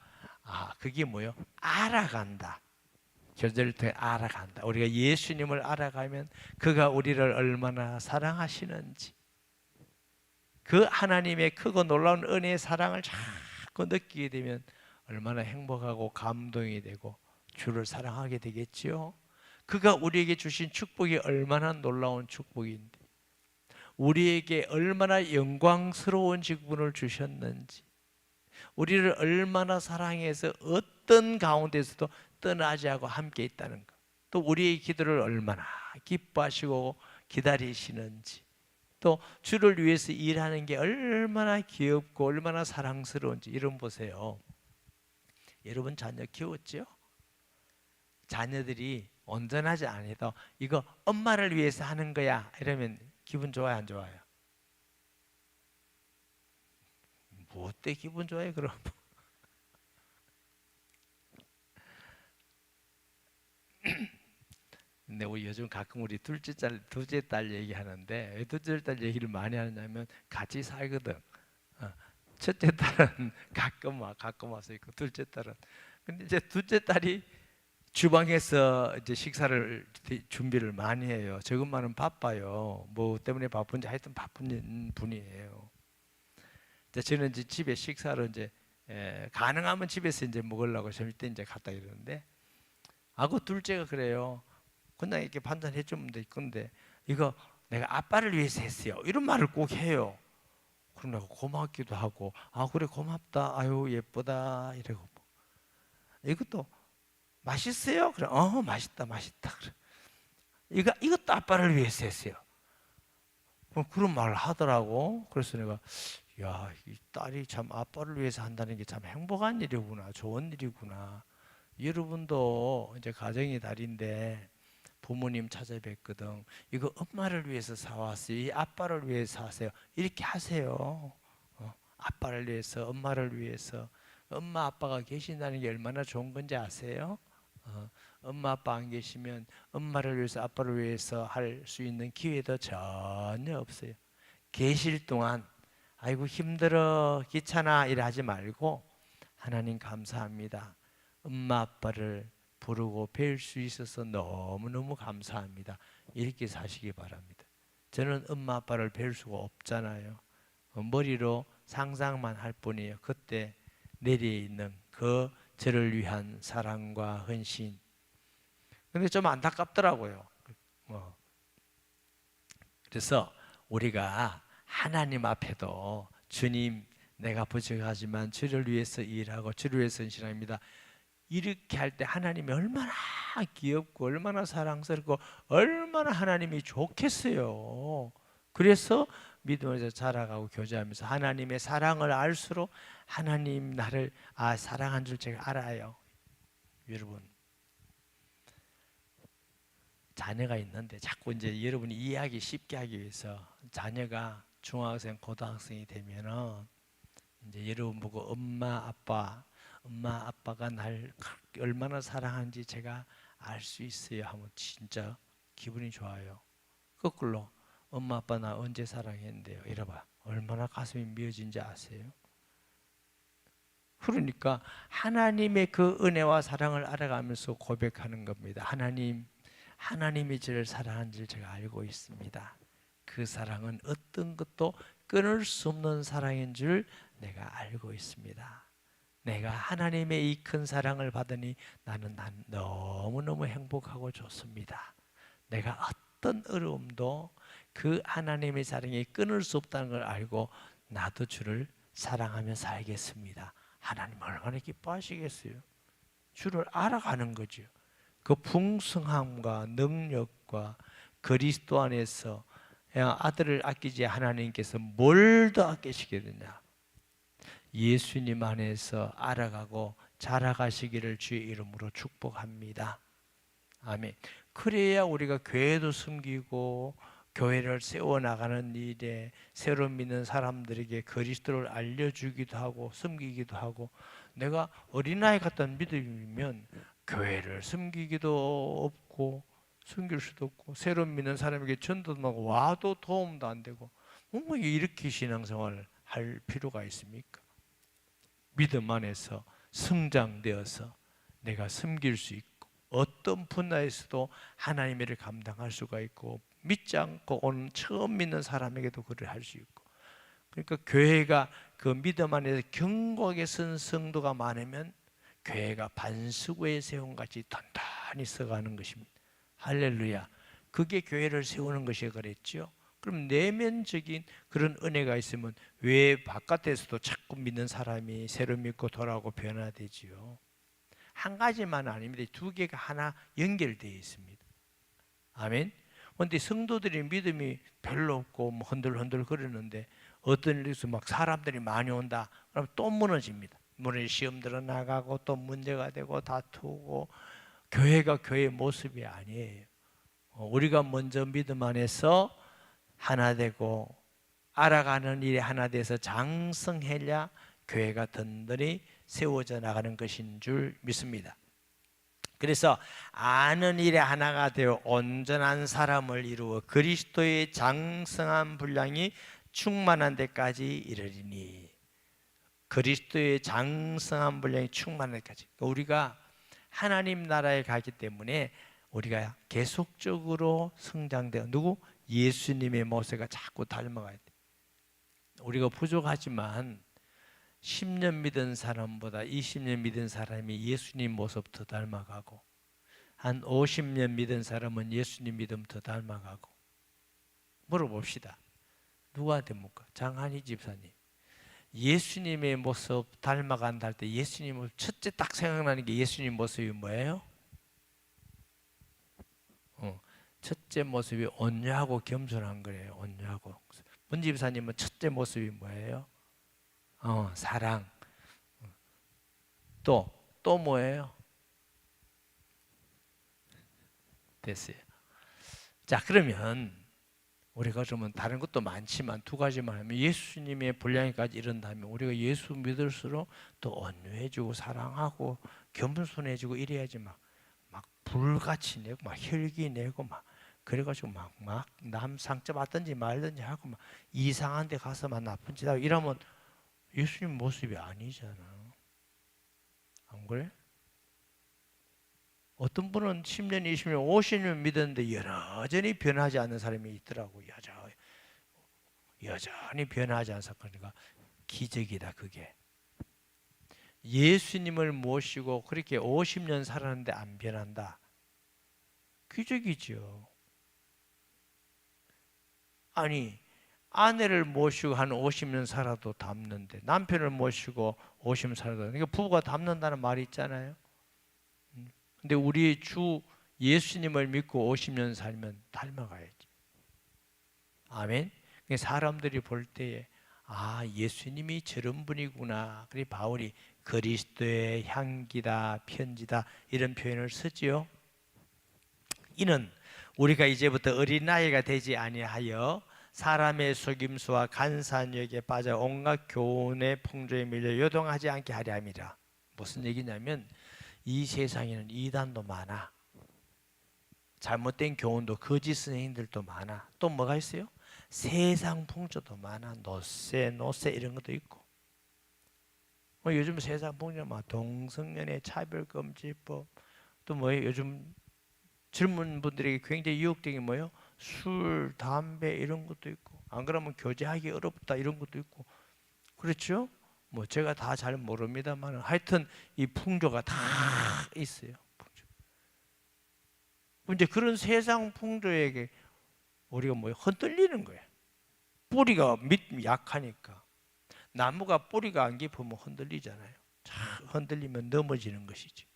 그게 뭐예요? 알아간다. 교제를 통해 알아간다. 우리가 예수님을 알아가면 그가 우리를 얼마나 사랑하시는지 그 하나님의 크고 놀라운 은혜의 사랑을 자꾸 느끼게 되면 얼마나 행복하고 감동이 되고 주를 사랑하게 되겠지요. 그가 우리에게 주신 축복이 얼마나 놀라운 축복인데 우리에게 얼마나 영광스러운 직분을 주셨는지 우리를 얼마나 사랑해서 어떤 가운데서도 떠나지 않고 함께 있다는 것 또 우리의 기도를 얼마나 기뻐하시고 기다리시는지 또 주를 위해서 일하는 게 얼마나 귀엽고 얼마나 사랑스러운지 이런 보세요. 여러분 자녀 키웠죠? 자녀들이 온전하지 않아도 이거 엄마를 위해서 하는 거야 이러면 기분 좋아요 안 좋아요? 뭐 어때 기분 좋아요 그럼? 근데 우리 요즘 가끔 우리 둘째 딸 얘기하는데 왜 둘째 딸 얘기를 많이 하냐면 같이 살거든. 첫째 딸은 가끔 와서 있고 둘째 딸은 근데 이제 둘째 딸이 주방에서 이제 식사를 준비를 많이 해요. 저것만은 바빠요. 뭐 때문에 바쁜지 하여튼 바쁜 분이에요. 저는 이제 집에 식사를 이제 가능하면 집에서 이제 먹으려고 절대 이제 갖다 이러는데 그 둘째가 그래요. 그냥 이렇게 판단해 주면 될 건데 이거 내가 아빠를 위해서 했어요. 이런 말을 꼭 해요. 그럼 내가 고맙기도 하고 그래 고맙다. 아유 예쁘다 이러고 이것도 맛있어요? 그래 맛있다 그래. 이것도 아빠를 위해서 했어요. 그런 말을 하더라고. 그래서 내가 야, 이 딸이 참 아빠를 위해서 한다는 게 참 행복한 일이구나, 좋은 일이구나. 여러분도 이제 가정의 달인데 부모님 찾아뵙거든. 이거 엄마를 위해서 사왔어요. 이 아빠를 위해서 하세요. 이렇게 하세요. 아빠를 위해서, 엄마를 위해서. 엄마 아빠가 계신다는 게 얼마나 좋은 건지 아세요? 엄마 아빠 안 계시면 엄마를 위해서, 아빠를 위해서 할 수 있는 기회도 전혀 없어요. 계실 동안 아이고 힘들어 귀찮아 이래 하지 말고 하나님 감사합니다. 엄마 아빠를 부르고 뵐 수 있어서 너무너무 감사합니다. 이렇게 사시기 바랍니다. 저는 엄마 아빠를 뵐 수가 없잖아요. 머리로 상상만 할 뿐이에요. 그때 내리에 있는 그 저를 위한 사랑과 헌신. 근데 좀 안타깝더라고요. 그래서 우리가 하나님 앞에도 주님 내가 부족하지만 주를 위해서 일하고 주를 위해서 헌신합니다. 이렇게 할 때 하나님이 얼마나 귀엽고 얼마나 사랑스럽고 얼마나 하나님이 좋겠어요. 그래서 믿음에서 자라가고 교제하면서 하나님의 사랑을 알수록 하나님 나를 사랑한 줄 제가 알아요. 여러분 자녀가 있는데 자꾸 이제 여러분이 이해하기 쉽게 하기 위해서 자녀가 중학생, 고등학생이 되면은 이제 여러분 보고 엄마 아빠가 날 얼마나 사랑하는지 제가 알 수 있어요 하면 진짜 기분이 좋아요. 거꾸로 엄마 아빠 나 언제 사랑했는데요 이러봐 얼마나 가슴이 미어진지 아세요? 그러니까 하나님의 그 은혜와 사랑을 알아가면서 고백하는 겁니다. 하나님이 저를 사랑한 줄 제가 알고 있습니다. 그 사랑은 어떤 것도 끊을 수 없는 사랑인 줄 내가 알고 있습니다. 내가 하나님의 이 큰 사랑을 받으니 나는 너무너무 행복하고 좋습니다. 내가 어떤 어려움도 그 하나님의 사랑이 끊을 수 없다는 걸 알고 나도 주를 사랑하며 살겠습니다. 하나님 얼마나 기뻐하시겠어요? 주를 알아가는 거죠. 그 풍성함과 능력과 그리스도 안에서 아들을 아끼지 하나님께서 뭘 더 아끼시겠느냐? 예수님 안에서 알아가고 자라가시기를 주의 이름으로 축복합니다. 아멘. 그래야 우리가 교회도 섬기고 교회를 세워나가는 일에 새로 믿는 사람들에게 그리스도를 알려주기도 하고 섬기기도 하고 내가 어린아이 같은 믿음이면 교회를 섬기기도 없고 섬길 수도 없고 새로 믿는 사람에게 전도도 하고 와도 도움도 안 되고 뭐 이렇게 신앙생활을 할 필요가 있습니까? 믿음 안에서 성장되어서 내가 섬길 수 있고 어떤 분야에서도 하나님의 일을 감당할 수가 있고 믿지 않고 오는 처음 믿는 사람에게도 그를 할 수 있고 그러니까 교회가 그 믿음 안에서 견고하게 선 성도가 많으면 교회가 반수구에 세운 같이 단단히 서가는 것입니다. 할렐루야. 그게 교회를 세우는 것이 그랬죠. 그럼 내면적인 그런 은혜가 있으면 왜 바깥에서도 자꾸 믿는 사람이 새로 믿고 돌아오고 변화되지요? 한 가지만 아닙니다. 두 개가 하나 연결되어 있습니다. 아멘. 그런데 성도들이 믿음이 별로 없고 뭐 흔들흔들 거리는데 어떤 일에서 막 사람들이 많이 온다. 그럼 또 무너집니다. 물에 시험 들어 나가고 또 문제가 되고 다투고 교회가 교회의 모습이 아니에요. 우리가 먼저 믿음 안에서 하나 되고 알아가는 일에 하나 돼서 장성해야 교회가 든든히 세워져 나가는 것인 줄 믿습니다. 그래서 아는 일에 하나가 되어 온전한 사람을 이루어 그리스도의 장성한 분량이 충만한 데까지 이르리니 그리스도의 장성한 분량이 충만한 데까지 우리가 하나님 나라에 가기 때문에 우리가 계속적으로 성장되어 누구? 예수님의 모습을 자꾸 닮아가야 돼. 우리가 부족하지만 10년 믿은 사람보다 20년 믿은 사람이 예수님 모습 더 닮아가고 한 50년 믿은 사람은 예수님 믿음 더 닮아가고 물어봅시다. 누가 됩니까? 장한희 집사님. 예수님의 모습 닮아간다 할 때 예수님 모습 첫째 딱 생각나는 게 예수님 모습이 뭐예요? 첫째 모습이 온유하고 겸손한 거예요. 온유하고. 문 집사님은 첫째 모습이 뭐예요? 사랑. 또 뭐예요? 됐어요. 자, 그러면 우리가 그러면 다른 것도 많지만 두 가지만 하면 예수님의 분량에까지 이른다면 우리가 예수 믿을수록 더 온유해지고 사랑하고 겸손해지고 이래야지 막 불같이 내고 막 혈기 내고 막 그래가지고 막 남 상처 받든지 말든지 하고 막 이상한 데 가서 막 나쁜 짓 하고 이러면 예수님 모습이 아니잖아. 안 그래? 어떤 분은 10년, 20년, 50년 믿었는데 여전히 변하지 않는 사람이 있더라고. 여전히 변하지 않는 사건이니까 기적이다 그게. 예수님을 모시고 그렇게 50년 살았는데 안 변한다. 기적이죠. 아니 아내를 모시고 한 50년 살아도 닮는데 남편을 모시고 50년 살아도 그러니까 부부가 닮는다는 말이 있잖아요. 근데 우리 주 예수님을 믿고 50년 살면 닮아가야지. 아멘. 사람들이 볼 때에 예수님이 저런 분이구나. 그래 바울이 그리스도의 향기다, 편지다 이런 표현을 쓰지요. 이는 우리가 이제부터 어린아이가 되지 아니하여 사람의 속임수와 간사한 유혹에 빠져 온갖 교훈의 풍조에 밀려 요동하지 않게 하려 함이라. 무슨 얘기냐면 이 세상에는 이단도 많아. 잘못된 교훈도 거짓 선생님들도 많아. 또 뭐가 있어요? 세상 풍조도 많아. 노세 이런 것도 있고. 요즘 세상 풍조 막 동성연애 차별금지법 또 뭐예요? 요즘 젊은 분들에게 굉장히 유혹적인 뭐예요? 술, 담배 이런 것도 있고 안 그러면 교제하기 어렵다 이런 것도 있고 그렇죠? 뭐 제가 다 잘 모릅니다만 하여튼 이 풍조가 다 있어요. 풍조. 이제 그런 세상 풍조에게 우리가 뭐 흔들리는 거예요. 뿌리가 약하니까 나무가 뿌리가 안 깊으면 흔들리잖아요. 흔들리면 넘어지는 것이지.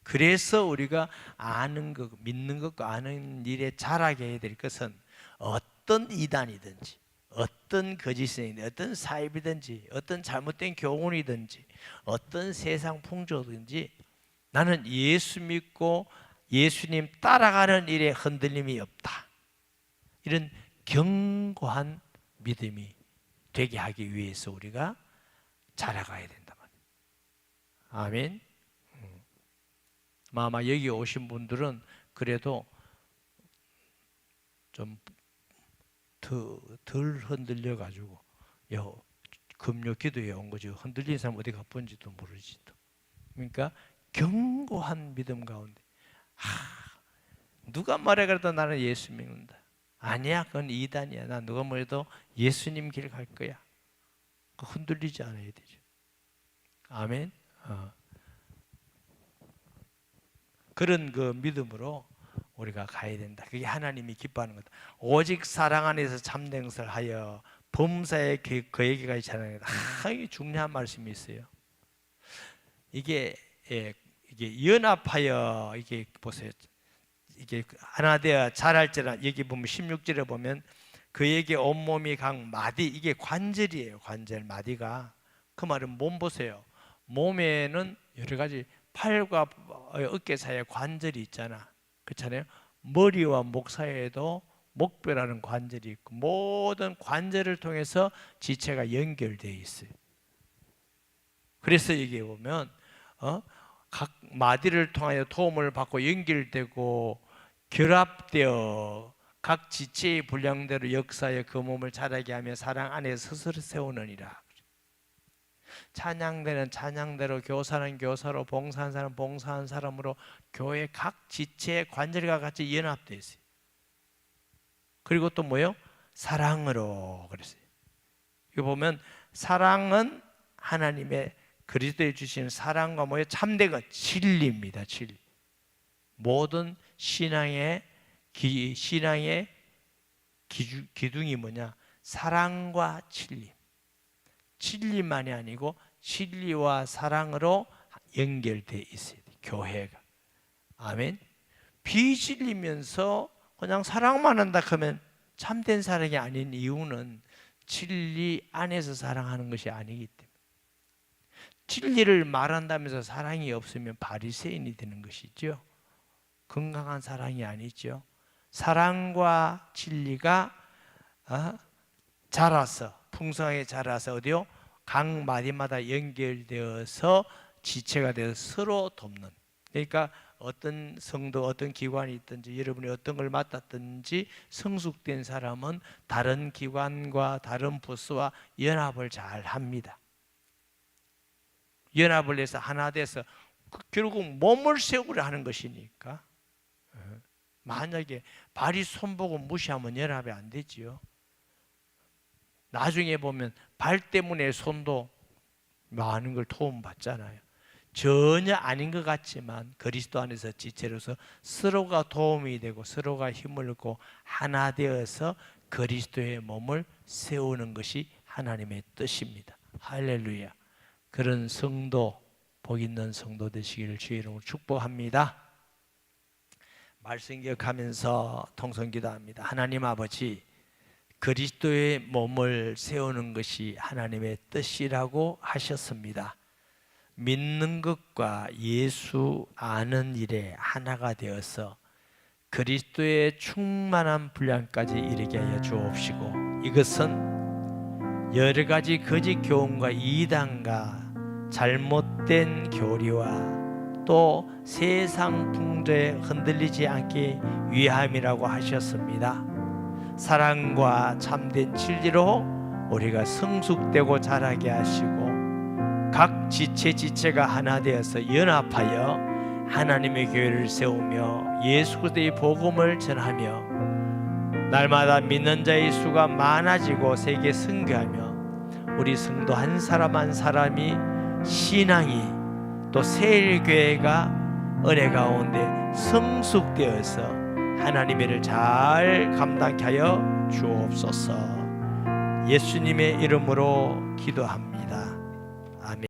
그래서 우리가 아는 것, 믿는 것과 아는 일에 자라게 해야 될 것은 어떤 이단이든지 어떤 거짓이든지 어떤 사입이든지 어떤 잘못된 교훈이든지 어떤 세상 풍조든지 나는 예수 믿고 예수님 따라가는 일에 흔들림이 없다. 이런 견고한 믿음이 되게 하기 위해서 우리가 자라가야 된다 말이에요. 아멘. 아마 여기 오신 분들은 그래도 좀 덜 흔들려 가지고 금요 기도에 온 거죠. 흔들린 사람 어디 가본지도 모르지. 그러니까 견고한 믿음 가운데 누가 뭐라 그래도 나는 예수 믿는다. 아니야, 그건 이단이야. 나 누가 뭐래도 예수님 길 갈 거야. 흔들리지 않아야 되죠. 아멘. 그런 그 믿음으로 우리가 가야 된다. 그게 하나님이 기뻐하는 거다. 오직 사랑 안에서 참된 것을 하여 범사에 그에게가 있잖아요. 이게 중요한 말씀이 있어요. 이게 연합하여 이게 보세요. 이게 하나 되어 자랄지라 여기 보면 16절에 보면 그에게 온몸이 각 마디 이게 관절이에요. 관절 마디가 그 말은 몸 보세요. 몸에는 여러 가지 팔과 어깨 사이에 관절이 있잖아. 그렇잖아요. 머리와 목 사이에도 목뼈라는 관절이 있고 모든 관절을 통해서 지체가 연결되어 있어요. 그래서 여기에 보면 각 마디를 통하여 도움을 받고 연결되고 결합되어 각 지체의 분량대로 역사하여 그 몸을 자라게 하며 사랑 안에서 스스로 세우느니라. 찬양대는 찬양대로, 교사는 교사로, 봉사하는 사람은 봉사하는 사람으로 교회 각 지체의 관절과 같이 연합되어 있어요. 그리고 또 뭐예요? 사랑으로 그랬어요. 이거 보면 사랑은 하나님의 그리스도에 주시는 사랑과 뭐예요? 참된 것, 진리입니다. 진리. 모든 신앙의 기둥이 뭐냐? 사랑과 진리. 진리만이 아니고 진리와 사랑으로 연결되어 있어야 돼요. 교회가. 아멘. 비진리면서 그냥 사랑만 한다 하면 참된 사랑이 아닌 이유는 진리 안에서 사랑하는 것이 아니기 때문에, 진리를 말한다면서 사랑이 없으면 바리새인이 되는 것이죠. 건강한 사랑이 아니죠. 사랑과 진리가 자라서, 풍성하게 자라서 어디요? 각 마디마다 연결되어서 지체가 되어서 서로 돕는. 그러니까 어떤 성도, 어떤 기관이 있든지, 여러분이 어떤 걸 맡았든지 성숙된 사람은 다른 기관과 다른 부서와 연합을 잘 합니다. 연합을 해서 하나 돼서 결국 몸을 세우려 하는 것이니까. 만약에 발이 손보고 무시하면 연합이 안 되지요. 나중에 보면 발 때문에 손도 많은 걸 도움받잖아요. 전혀 아닌 것 같지만 그리스도 안에서 지체로서 서로가 도움이 되고 서로가 힘을 얻고 하나 되어서 그리스도의 몸을 세우는 것이 하나님의 뜻입니다. 할렐루야. 그런 성도, 복 있는 성도 되시기를 주의 이름으로 축복합니다. 말씀 기억하면서 통성기도합니다. 하나님 아버지, 그리스도의 몸을 세우는 것이 하나님의 뜻이라고 하셨습니다. 믿는 것과 예수 아는 일에 하나가 되어서 그리스도의 충만한 분량까지 이르게 하여 주옵시고, 이것은 여러 가지 거짓 교훈과 이단과 잘못된 교리와 또 세상 풍조에 흔들리지 않기 위함이라고 하셨습니다. 사랑과 참된 진리로 우리가 성숙되고 자라게 하시고 각 지체가 하나 되어서 연합하여 하나님의 교회를 세우며 예수 그리스도의 복음을 전하며 날마다 믿는 자의 수가 많아지고 세계 선교하며 우리 성도 한 사람 한 사람이 신앙이 또 세일교회가 은혜 가운데 성숙되어서 하나님의 일을 잘 감당케 하여 주옵소서. 예수님의 이름으로 기도합니다. 아멘.